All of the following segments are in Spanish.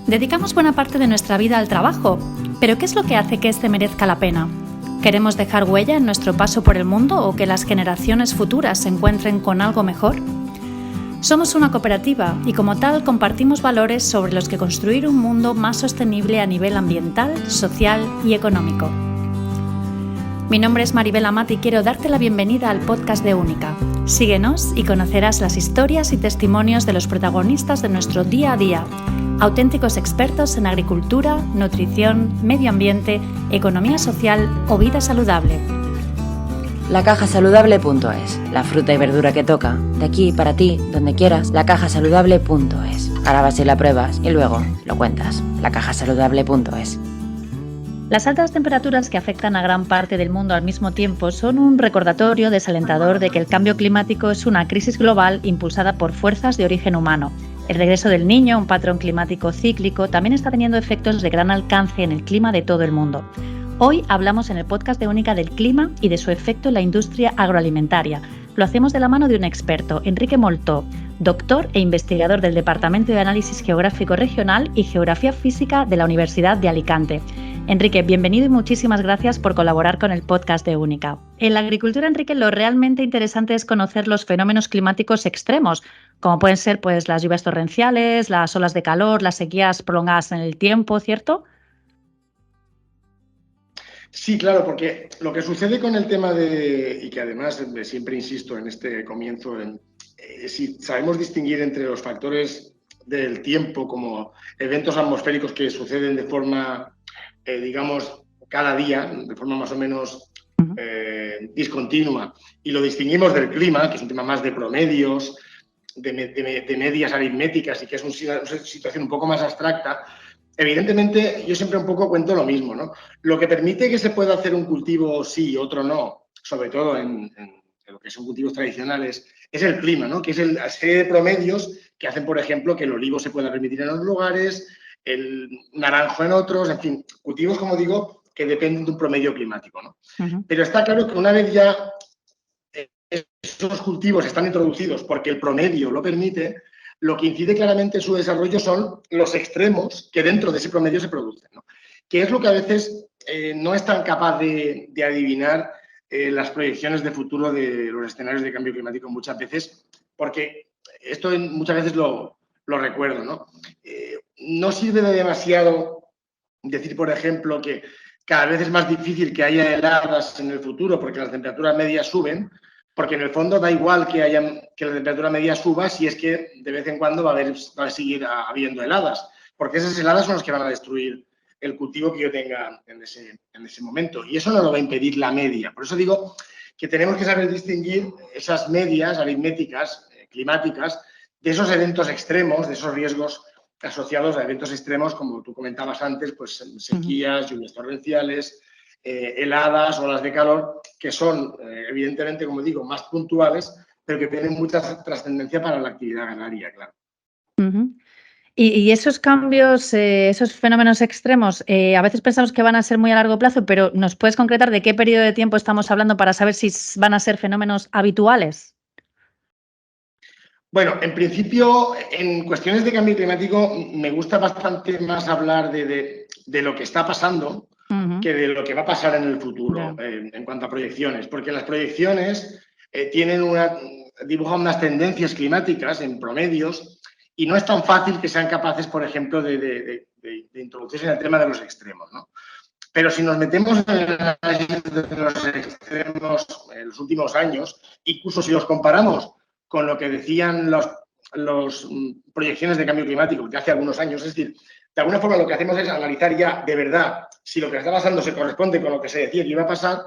Dedicamos buena parte de nuestra vida al trabajo, pero ¿qué es lo que hace que este merezca la pena? ¿Queremos dejar huella en nuestro paso por el mundo o que las generaciones futuras se encuentren con algo mejor? Somos una cooperativa y como tal compartimos valores sobre los que construir un mundo más sostenible a nivel ambiental, social y económico. Mi nombre es Maribel Amat y quiero darte la bienvenida al podcast de Única. Síguenos y conocerás las historias y testimonios de los protagonistas de nuestro día a día, auténticos expertos en agricultura, nutrición, medio ambiente, economía social o vida saludable. Lacajasaludable.es, la fruta y verdura que toca, de aquí para ti, donde quieras, lacajasaludable.es. Ahora vas y la pruebas y luego lo cuentas, lacajasaludable.es. Las altas temperaturas que afectan a gran parte del mundo al mismo tiempo son un recordatorio desalentador de que el cambio climático es una crisis global impulsada por fuerzas de origen humano. El regreso del Niño, un patrón climático cíclico, también está teniendo efectos de gran alcance en el clima de todo el mundo. Hoy hablamos en el podcast de Única del clima y de su efecto en la industria agroalimentaria. Lo hacemos de la mano de un experto, Enrique Moltó, doctor e investigador del Departamento de Análisis Geográfico Regional y Geografía Física de la Universidad de Alicante. Enrique, bienvenido y muchísimas gracias por colaborar con el podcast de Única. En la agricultura, Enrique, lo realmente interesante es conocer los fenómenos climáticos extremos, como pueden ser pues, las lluvias torrenciales, las olas de calor, las sequías prolongadas en el tiempo, ¿cierto? Sí, claro, porque lo que sucede con el tema y que además siempre insisto en este comienzo, si sabemos distinguir entre los factores del tiempo como eventos atmosféricos que suceden de forma, digamos, cada día, de forma más o menos discontinua, y lo distinguimos del clima, que es un tema más de promedios, de medias aritméticas y que es una situación un poco más abstracta. Evidentemente, yo siempre un poco cuento lo mismo, ¿no? Lo que permite que se pueda hacer un cultivo sí y otro no, sobre todo en lo que son cultivos tradicionales, es el clima, ¿no? Que es la serie de promedios que hacen, por ejemplo, que el olivo se pueda permitir en unos lugares, el naranjo en otros, en fin, cultivos, como digo, que dependen de un promedio climático, ¿no? Pero está claro que una vez ya esos cultivos están introducidos porque el promedio lo permite, lo que incide claramente en su desarrollo son los extremos que dentro de ese promedio se producen, ¿no? Que es lo que a veces no es tan capaz de adivinar las proyecciones de futuro de los escenarios de cambio climático muchas veces, porque esto muchas veces lo recuerdo, ¿no? No sirve de demasiado decir, por ejemplo, que cada vez es más difícil que haya heladas en el futuro porque las temperaturas medias suben, porque en el fondo da igual que la temperatura media suba si es que de vez en cuando va a seguir habiendo heladas, porque esas heladas son las que van a destruir el cultivo que yo tenga en ese momento. Y eso no lo va a impedir la media. Por eso digo que tenemos que saber distinguir esas medias aritméticas, climáticas, de esos eventos extremos, de esos riesgos asociados a eventos extremos, como tú comentabas antes, pues sequías, lluvias torrenciales, heladas, olas de calor, que son, evidentemente, como digo, más puntuales, pero que tienen mucha trascendencia para la actividad agraria, claro. Y esos cambios, esos fenómenos extremos, a veces pensamos que van a ser muy a largo plazo, pero ¿nos puedes concretar de qué periodo de tiempo estamos hablando para saber si van a ser fenómenos habituales? Bueno, en principio, en cuestiones de cambio climático, me gusta bastante más hablar de lo que está pasando que de lo que va a pasar en el futuro, en cuanto a proyecciones, porque las proyecciones dibujan unas tendencias climáticas en promedios y no es tan fácil que sean capaces, por ejemplo, de introducirse en el tema de los extremos, ¿no? Pero si nos metemos en el análisis de los extremos en los últimos años, incluso si los comparamos con lo que decían las proyecciones de cambio climático de hace algunos años, es decir, de alguna forma lo que hacemos es analizar ya de verdad si lo que está pasando se corresponde con lo que se decía que iba a pasar,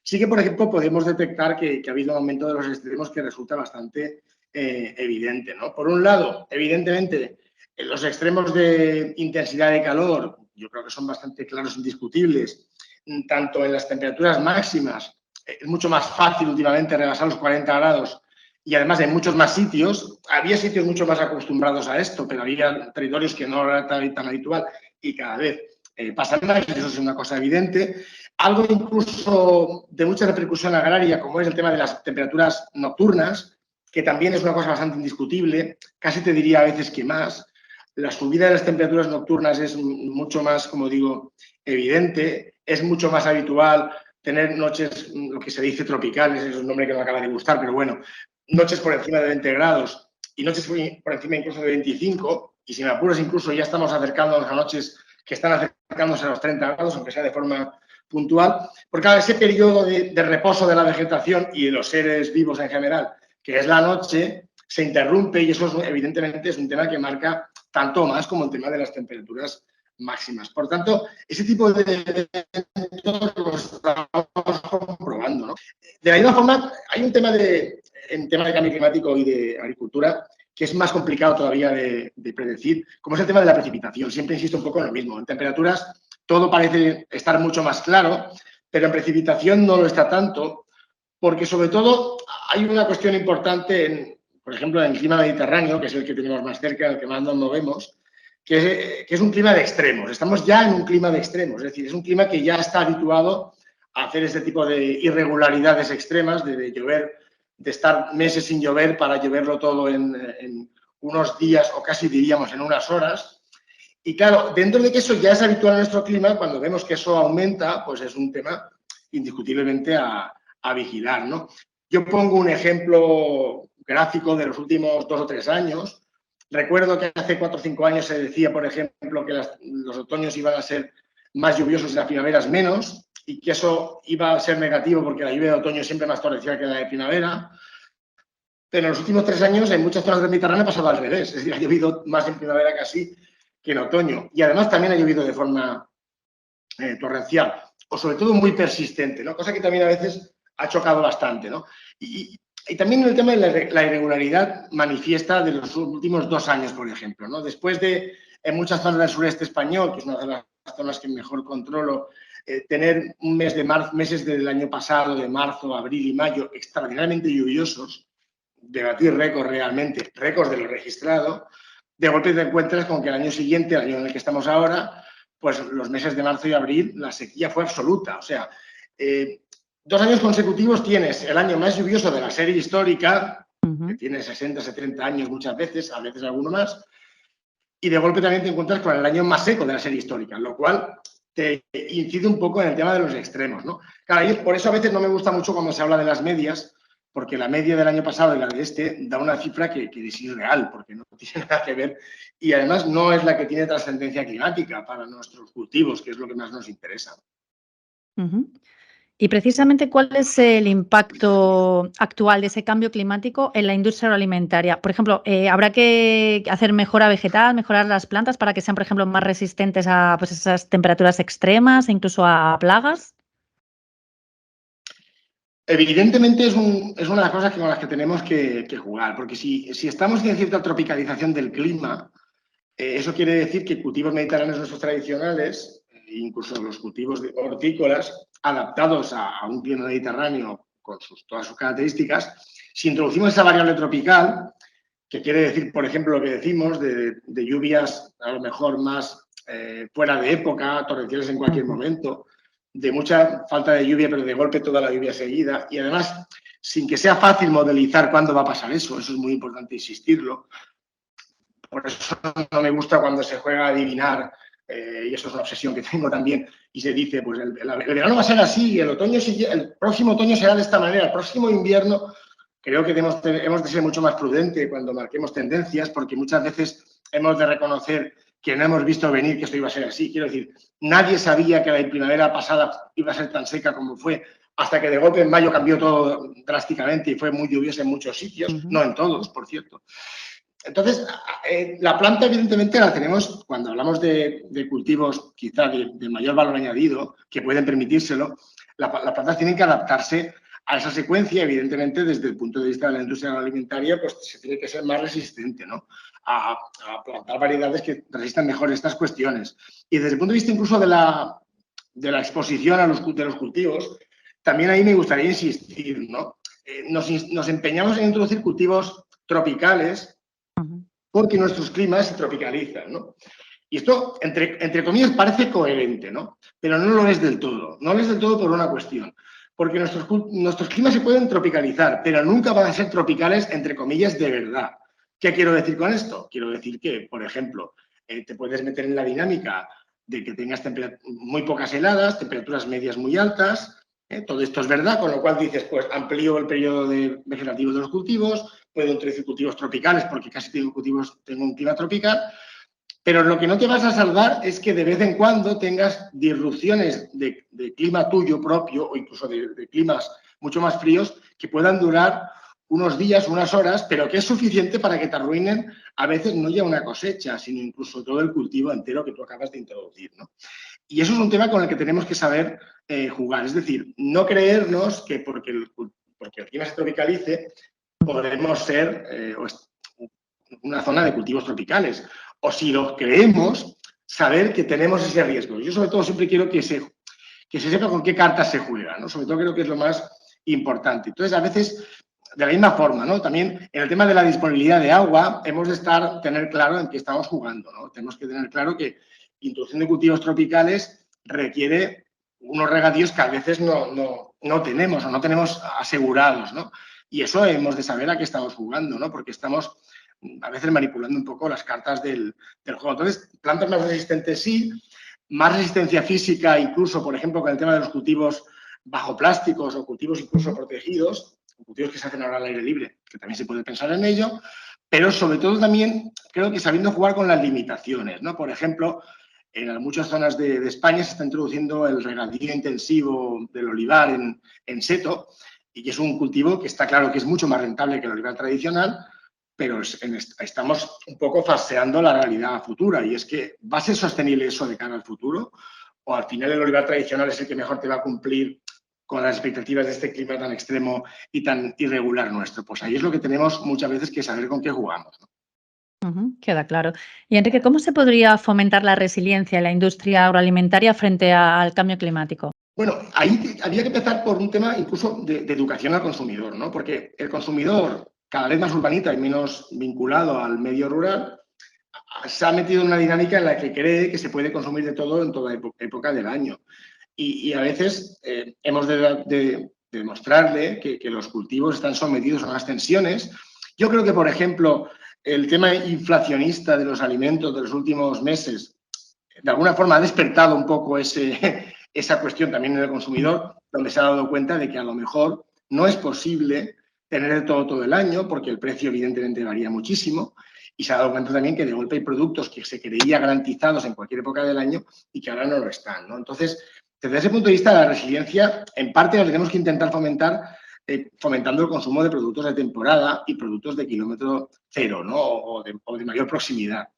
sí que, por ejemplo, podemos detectar que ha habido un aumento de los extremos que resulta bastante evidente, ¿no? Por un lado, evidentemente, los extremos de intensidad de calor, yo creo que son bastante claros e indiscutibles, tanto en las temperaturas máximas, es mucho más fácil últimamente rebasar los 40 grados y además en muchos más sitios. Había sitios mucho más acostumbrados a esto, pero había territorios que no era tan habitual y cada vez pasa más, eso es una cosa evidente. Algo incluso de mucha repercusión agraria, como es el tema de las temperaturas nocturnas, que también es una cosa bastante indiscutible, casi te diría a veces que más. la subida de las temperaturas nocturnas es mucho más, como digo, evidente, es mucho más habitual tener noches, lo que se dice tropicales, es un nombre que no acaba de gustar, pero bueno, noches por encima de 20 grados y noches por encima incluso de 25, y si me apuras incluso ya estamos acercándonos a noches que están acercándose a los 30 grados, aunque sea de forma puntual, porque claro, ese periodo de reposo de la vegetación y de los seres vivos en general, que es la noche, se interrumpe y eso evidentemente es un tema que marca tanto más como el tema de las temperaturas máximas. Por tanto, ese tipo de eventos lo estamos comprobando, ¿no? De la misma forma, hay un tema en tema de cambio climático y de agricultura que es más complicado todavía de predecir, como es el tema de la precipitación. Siempre insisto un poco en lo mismo. En temperaturas todo parece estar mucho más claro, pero en precipitación no lo está tanto, porque sobre todo hay una cuestión importante, por ejemplo, en el clima mediterráneo, que es el que tenemos más cerca, el que más nos movemos, que es un clima de extremos. Estamos ya en un clima de extremos, es decir, es un clima que ya está habituado a hacer este tipo de irregularidades extremas, de llover, de estar meses sin llover para lloverlo todo en unos días o casi diríamos en unas horas. Y claro, dentro de que eso ya es habitual en nuestro clima, cuando vemos que eso aumenta, pues es un tema indiscutiblemente a vigilar, ¿no? Yo pongo un ejemplo gráfico de los últimos 2 o 3 años. Recuerdo que hace 4 o 5 años se decía, por ejemplo, que los otoños iban a ser más lluviosos y las primaveras menos, y que eso iba a ser negativo porque la lluvia de otoño es siempre más torrencial que la de primavera. Pero en los últimos 3 años, en muchas zonas del Mediterráneo ha pasado al revés. Es decir, ha llovido más en primavera casi que en otoño. Y además también ha llovido de forma torrencial, o sobre todo muy persistente, ¿no? Cosa que también a veces ha chocado bastante, ¿no? Y también el tema de la irregularidad manifiesta de los últimos 2 años, por ejemplo, ¿no? Después de, en muchas zonas del sureste español, que es una de las zonas que mejor controlo, tener meses del año pasado, de marzo, abril y mayo, extraordinariamente lluviosos, de batir récords realmente, récords de lo registrado, de golpe te encuentras con que el año siguiente, el año en el que estamos ahora, pues los meses de marzo y abril, la sequía fue absoluta. O sea, 2 años consecutivos tienes el año más lluvioso de la serie histórica, que tiene 60, 70 años muchas veces, a veces alguno más, y de golpe también te encuentras con el año más seco de la serie histórica, lo cual te incide un poco en el tema de los extremos, ¿no? Claro, por eso a veces no me gusta mucho cuando se habla de las medias, porque la media del año pasado y la de este da una cifra que es irreal, porque no tiene nada que ver y además no es la que tiene trascendencia climática para nuestros cultivos, que es lo que más nos interesa. Y precisamente, ¿cuál es el impacto actual de ese cambio climático en la industria agroalimentaria? Por ejemplo, ¿habrá que hacer mejora vegetal, mejorar las plantas para que sean, por ejemplo, más resistentes a pues, esas temperaturas extremas e incluso a plagas? Evidentemente es una de las cosas con las que tenemos que jugar, porque si estamos en cierta tropicalización del clima, eso quiere decir que cultivos mediterráneos nuestros tradicionales, incluso los cultivos hortícolas, adaptados a un clima mediterráneo con todas sus características, si introducimos esa variable tropical, que quiere decir, por ejemplo, lo que decimos de lluvias a lo mejor más fuera de época, torrenciales en cualquier momento, de mucha falta de lluvia, pero de golpe toda la lluvia seguida, y además sin que sea fácil modelizar cuándo va a pasar eso es muy importante insistirlo. Por eso no me gusta cuando se juega a adivinar, y eso es una obsesión que tengo también, y se dice, pues el verano va a ser así, el próximo otoño será de esta manera, el próximo invierno. Creo que hemos de ser mucho más prudentes cuando marquemos tendencias, porque muchas veces hemos de reconocer que no hemos visto venir que esto iba a ser así. Quiero decir, nadie sabía que la primavera pasada iba a ser tan seca como fue, hasta que de golpe en mayo cambió todo drásticamente y fue muy lluvioso en muchos sitios, no en todos, por cierto. Entonces, la planta evidentemente la tenemos, cuando hablamos de cultivos quizá de mayor valor añadido, que pueden permitírselo, las plantas tienen que adaptarse a esa secuencia, evidentemente, desde el punto de vista de la industria agroalimentaria, pues se tiene que ser más resistente, ¿no? A plantar variedades que resistan mejor estas cuestiones. Y desde el punto de vista incluso de la exposición de los cultivos, también ahí me gustaría insistir, ¿no? Nos empeñamos en introducir cultivos tropicales porque nuestros climas se tropicalizan, ¿no? Y esto, entre comillas, parece coherente, ¿no? Pero no lo es del todo. No lo es del todo por una cuestión. Porque nuestros climas se pueden tropicalizar, pero nunca van a ser tropicales, entre comillas, de verdad. ¿Qué quiero decir con esto? Quiero decir que, por ejemplo, te puedes meter en la dinámica de que tengas muy pocas heladas, temperaturas medias muy altas. Todo esto es verdad, con lo cual dices, pues amplío el periodo vegetativo de los cultivos, puedo introducir cultivos tropicales porque casi tengo un clima tropical, pero lo que no te vas a salvar es que de vez en cuando tengas disrupciones de clima tuyo propio o incluso de climas mucho más fríos que puedan durar unos días, unas horas, pero que es suficiente para que te arruinen a veces no ya una cosecha, sino incluso todo el cultivo entero que tú acabas de introducir, ¿no? Y eso es un tema con el que tenemos que saber jugar. Es decir, no creernos que porque el clima se tropicalice podremos ser una zona de cultivos tropicales. O si lo creemos, saber que tenemos ese riesgo. Yo sobre todo siempre quiero que se sepa con qué cartas se juega, ¿no? Sobre todo creo que es lo más importante. Entonces, a veces, de la misma forma, ¿no? También en el tema de la disponibilidad de agua, hemos de tener claro en qué estamos jugando, ¿no? Tenemos que tener claro que introducción de cultivos tropicales requiere unos regadíos que a veces no tenemos o no tenemos asegurados, ¿no? Y eso hemos de saber a qué estamos jugando, ¿no? Porque estamos a veces manipulando un poco las cartas del juego. Entonces, plantas más resistentes sí, más resistencia física, incluso, por ejemplo, con el tema de los cultivos bajo plásticos o cultivos incluso protegidos, cultivos que se hacen ahora al aire libre, que también se puede pensar en ello, pero sobre todo también creo que sabiendo jugar con las limitaciones, ¿no? Por ejemplo, en muchas zonas de España se está introduciendo el regadío intensivo del olivar en seto, y que es un cultivo que está claro que es mucho más rentable que el olivar tradicional, pero estamos un poco falseando la realidad futura, y es que ¿va a ser sostenible eso de cara al futuro? ¿O al final el olivar tradicional es el que mejor te va a cumplir con las expectativas de este clima tan extremo y tan irregular nuestro? Pues ahí es lo que tenemos muchas veces que saber con qué jugamos, ¿no? Queda claro. Y Enrique, ¿cómo se podría fomentar la resiliencia en la industria agroalimentaria frente al cambio climático? Bueno, ahí había que empezar por un tema incluso de educación al consumidor, ¿no? Porque el consumidor, cada vez más urbanita y menos vinculado al medio rural, se ha metido en una dinámica en la que cree que se puede consumir de todo en toda época del año. Y a veces hemos de demostrarle que los cultivos están sometidos a unas tensiones. Yo creo que, por ejemplo, el tema inflacionista de los alimentos de los últimos meses, de alguna forma ha despertado un poco esa cuestión también en el consumidor, donde se ha dado cuenta de que a lo mejor no es posible tener de todo el año, porque el precio evidentemente varía muchísimo, y se ha dado cuenta también que de golpe hay productos que se creía garantizados en cualquier época del año y que ahora no lo están, ¿no? Entonces, desde ese punto de vista, la resiliencia, en parte, la tenemos que intentar fomentar fomentando el consumo de productos de temporada y productos de kilómetro cero, ¿no? O de mayor proximidad.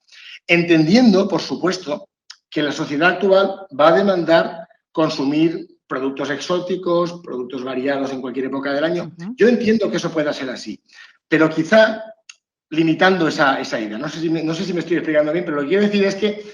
Entendiendo, por supuesto, que la sociedad actual va a demandar consumir productos exóticos, productos variados en cualquier época del año. Yo entiendo que eso pueda ser así, pero quizá limitando esa idea. No sé si me estoy explicando bien, pero lo que quiero decir es que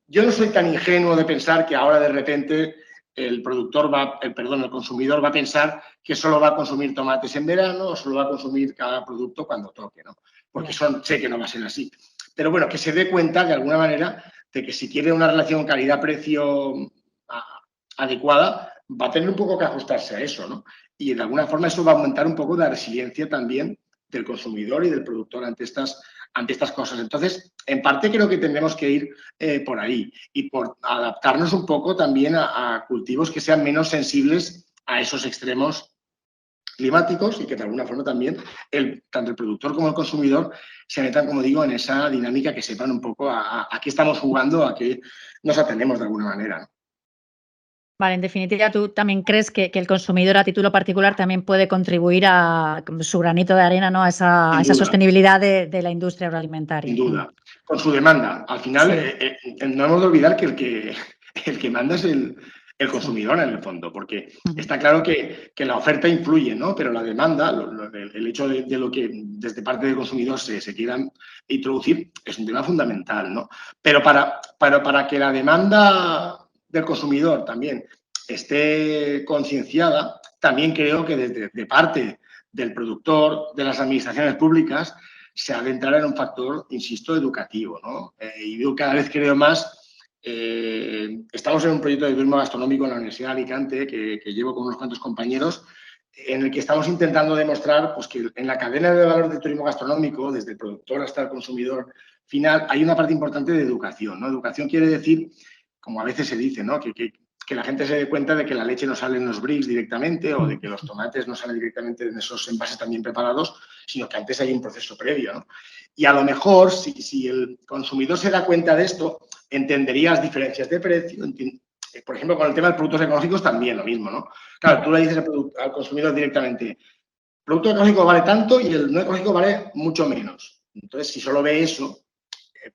yo no soy tan ingenuo de pensar que ahora de repente el consumidor va a pensar que solo va a consumir tomates en verano o solo va a consumir cada producto cuando toque, ¿no? Porque sé que no va a ser así. Pero bueno, que se dé cuenta de alguna manera de que si quiere una relación calidad-precio adecuada, va a tener un poco que ajustarse a eso, ¿no? Y de alguna forma eso va a aumentar un poco la resiliencia también del consumidor y del productor ante estas cosas. Entonces, en parte creo que tendremos que ir por ahí y por adaptarnos un poco también a cultivos que sean menos sensibles a esos extremos climáticos y que de alguna forma también tanto el productor como el consumidor se metan, como digo, en esa dinámica, que sepan un poco a qué estamos jugando, a qué nos atendemos de alguna manera, ¿no? Vale, en definitiva, ¿tú también crees que el consumidor a título particular también puede contribuir a su granito de arena, ¿no? a esa sostenibilidad de la industria agroalimentaria? Sin duda. Con su demanda. Al final, no hemos de olvidar que el que manda es el consumidor en el fondo, porque está claro que la oferta influye, ¿no? Pero la demanda, el hecho de lo que desde parte del consumidor se quieran introducir es un tema fundamental, ¿no? Pero para que la demanda del consumidor también esté concienciada, también creo que de parte del productor, de las administraciones públicas, se ha de entrar en un factor, insisto, educativo, ¿no? Y yo cada vez creo más. Estamos en un proyecto de turismo gastronómico en la Universidad de Alicante que llevo con unos cuantos compañeros, en el que estamos intentando demostrar pues, que en la cadena de valor del turismo gastronómico, desde el productor hasta el consumidor final hay una parte importante de educación, ¿no? Educación quiere decir, como a veces se dice, ¿no? Que la gente se dé cuenta de que la leche no sale en los bricks directamente o de que los tomates no salen directamente en esos envases también preparados, sino que antes hay un proceso previo, ¿no? Y a lo mejor, si el consumidor se da cuenta de esto, entendería las diferencias de precio. Por ejemplo, con el tema de productos ecológicos también lo mismo, ¿no? Claro, tú le dices al consumidor directamente, el producto ecológico vale tanto y el no ecológico vale mucho menos. Entonces, si solo ve eso,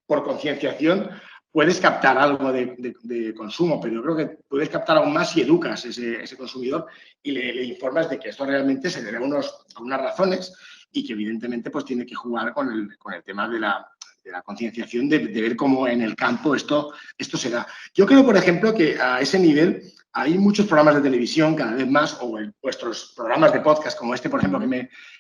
por concienciación, puedes captar algo de consumo, pero yo creo que puedes captar aún más si educas a ese consumidor y le informas de que esto realmente se debe a unas razones y que evidentemente pues tiene que jugar con el tema de la concienciación, de ver cómo en el campo esto se da. Yo creo, por ejemplo, que a ese nivel hay muchos programas de televisión cada vez más, o vuestros programas de podcast como este, por ejemplo,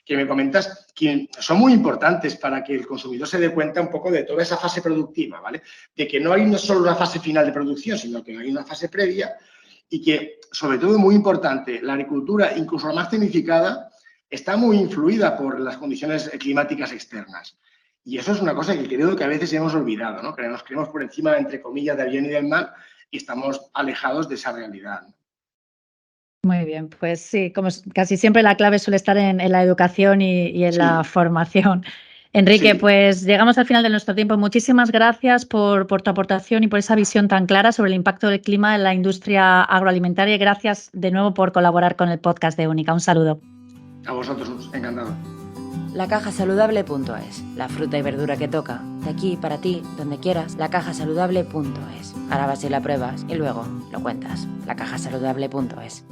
que me comentas, que son muy importantes para que el consumidor se dé cuenta un poco de toda esa fase productiva, ¿vale? De que no hay no solo una fase final de producción, sino que hay una fase previa y que, sobre todo, muy importante, la agricultura, incluso la más tecnificada, está muy influida por las condiciones climáticas externas. Y eso es una cosa que creo que a veces hemos olvidado, ¿no? Que nos creemos por encima, entre comillas, del bien y del mal y estamos alejados de esa realidad. Muy bien, pues sí, como casi siempre la clave suele estar en la educación y en la formación. Enrique, Sí. pues llegamos al final de nuestro tiempo. Muchísimas gracias por tu aportación y por esa visión tan clara sobre el impacto del clima en la industria agroalimentaria y gracias de nuevo por colaborar con el podcast de Única. Un saludo. A vosotros, encantado. Lacajasaludable.es, la fruta y verdura que toca. De aquí, para ti, donde quieras, lacajasaludable.es. Ahora vas y la pruebas y luego lo cuentas. Lacajasaludable.es.